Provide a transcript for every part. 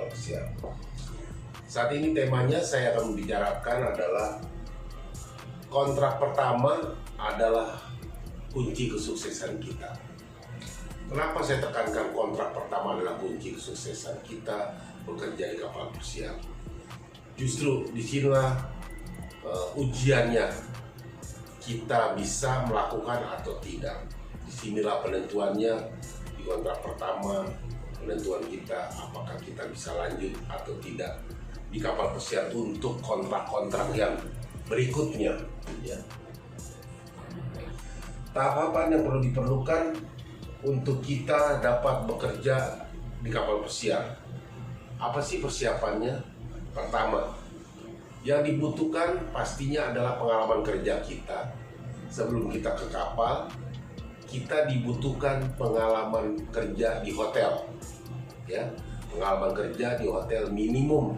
kapal pesiar. Saat ini temanya saya akan membicarakan adalah kontrak pertama adalah kunci kesuksesan kita. Kenapa saya tekankan kontrak pertama adalah kunci kesuksesan kita bekerja di kapal pesiar? Justru disinilah ujiannya, kita bisa melakukan atau tidak. Disinilah penentuannya di kontrak pertama, penentuan kita apakah kita bisa lanjut atau tidak di kapal pesiar untuk kontrak-kontrak yang berikutnya. Ya. Tahapan yang perlu diperlukan untuk kita dapat bekerja di kapal pesiar. Apa sih persiapannya? Pertama, yang dibutuhkan pastinya adalah pengalaman kerja kita. Sebelum kita ke kapal, kita dibutuhkan pengalaman kerja di hotel. Ya, pengalaman kerja di hotel minimum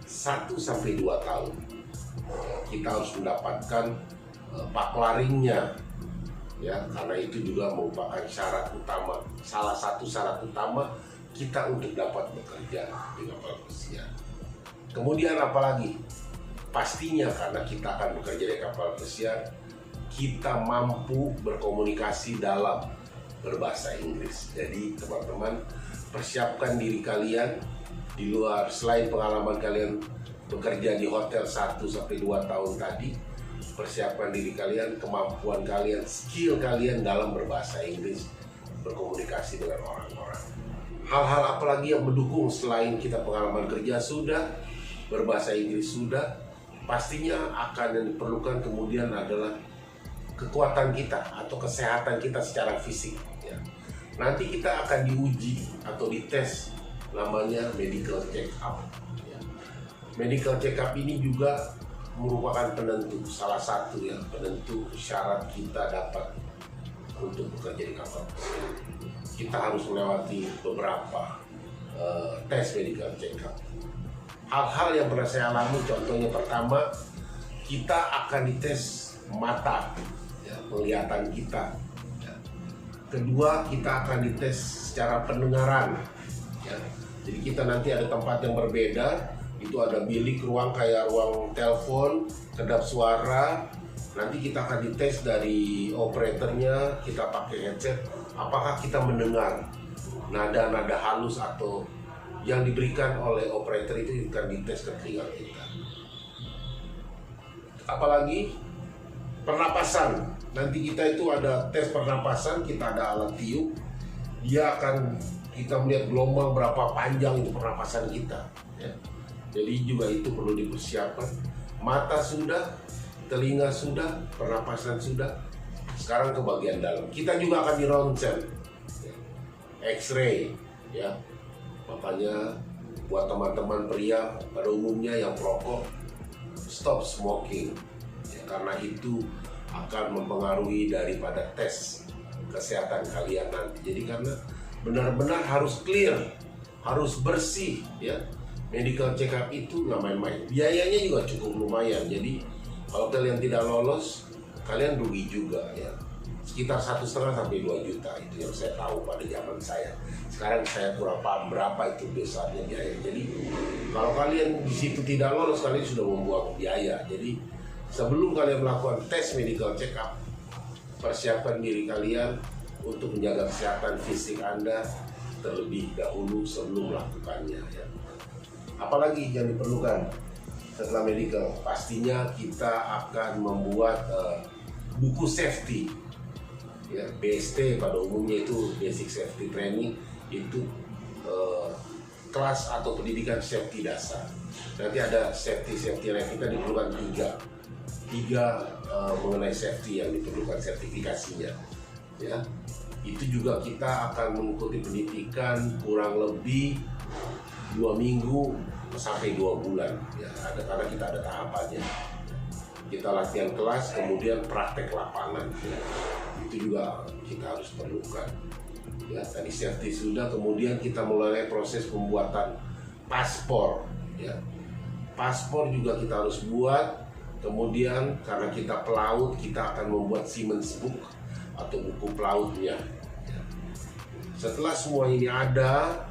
1-2 tahun. Kita harus mendapatkan paklaringnya, ya, karena itu juga merupakan syarat utama, salah satu syarat utama kita untuk dapat bekerja di kapal pesiar. Kemudian apalagi? Pastinya karena kita akan bekerja di kapal pesiar, kita mampu berkomunikasi dalam berbahasa Inggris. Jadi teman-teman, persiapkan diri kalian di luar, selain pengalaman kalian bekerja di hotel 1-2 tahun tadi, persiapkan diri kalian, kemampuan kalian, skill kalian dalam berbahasa Inggris, berkomunikasi dengan orang-orang. Hal-hal apa lagi yang mendukung selain kita pengalaman kerja sudah, berbahasa Inggris sudah, pastinya akan yang diperlukan kemudian adalah kekuatan kita atau kesehatan kita secara fisik. Ya. Nanti kita akan diuji atau dites, namanya medical check-up. Ya. Medical check-up ini juga merupakan penentu, salah satu yang penentu syarat kita dapat untuk bekerja di kapal pesiar. Kita harus melewati beberapa tes medical check-up. Hal-hal yang pernah saya alami, contohnya pertama, kita akan dites mata, ya, penglihatan kita. Ya. Kedua, kita akan dites secara pendengaran. Ya. Jadi kita nanti ada tempat yang berbeda, itu ada bilik ruang kayak ruang telepon, kedap suara. Nanti kita akan dites dari operatornya, kita pakai headset, apakah kita mendengar nada-nada halus atau yang diberikan oleh operator itu akan dites ke telinga kita. Apalagi pernapasan, nanti kita itu ada tes pernapasan, kita ada alat tiup, dia akan kita melihat gelombang berapa panjang itu pernapasan kita. Ya. Jadi juga itu perlu dipersiapkan. Mata sudah, telinga sudah, pernapasan sudah. Sekarang ke bagian dalam. Kita juga akan dironsen, ya. X-ray, ya. Makanya buat teman-teman pria pada umumnya yang perokok, stop smoking, ya, karena itu akan mempengaruhi daripada tes kesehatan kalian nanti. Jadi karena benar-benar harus clear, harus bersih, ya. Medical check up itu nggak main-main. Biayanya juga cukup lumayan. Jadi kalau kalian tidak lolos, kalian rugi juga, ya. Sekitar 1,5-2 juta itu yang saya tahu pada zaman saya. Sekarang saya kurang paham berapa itu besarnya biaya. Jadi kalau kalian di situ tidak lolos, kalian sudah membuang biaya. Jadi sebelum kalian melakukan tes medical check up, persiapkan diri kalian untuk menjaga kesehatan fisik Anda terlebih dahulu sebelum melakukannya, ya. Apalagi yang diperlukan setelah medical, pastinya kita akan membuat buku safety, ya, BST pada umumnya itu basic safety training, itu kelas atau pendidikan safety dasar. Nanti ada safety yang kita diperlukan tiga mengenai safety yang diperlukan sertifikasinya, ya. Itu juga kita akan mengikuti pendidikan kurang lebih 2 minggu sampai 2 bulan, ya. Karena kita ada tahapannya. Kita latihan kelas, kemudian praktek lapangan, ya. Itu juga kita harus perlukan. Ya, tadi safety sudah, kemudian kita mulai proses pembuatan paspor, ya. Paspor juga kita harus buat. Kemudian karena kita pelaut, kita akan membuat Seamen's Book atau buku pelautnya. Ya. Setelah semua ini ada,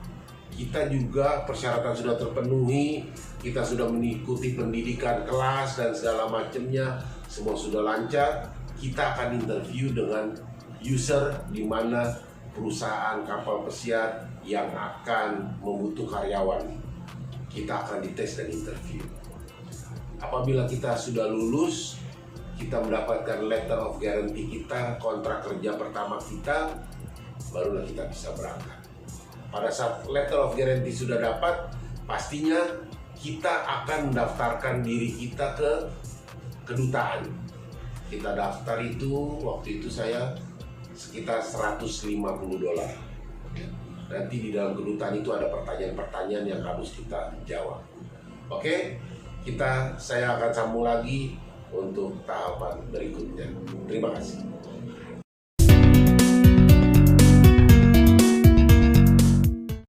kita juga persyaratan sudah terpenuhi, kita sudah mengikuti pendidikan kelas dan segala macamnya, semua sudah lancar, kita akan interview dengan user di mana perusahaan kapal pesiar yang akan membutuhkan karyawan. Kita akan dites dan interview. Apabila kita sudah lulus, kita mendapatkan letter of guarantee kita, kontrak kerja pertama kita, barulah kita bisa berangkat. Pada saat letter of guarantee sudah dapat, pastinya kita akan mendaftarkan diri kita ke kedutaan. Kita daftar itu, waktu itu saya sekitar $150. Nanti di dalam kedutaan itu ada pertanyaan-pertanyaan yang harus kita jawab. Oke, saya akan sambung lagi untuk tahapan berikutnya. Terima kasih.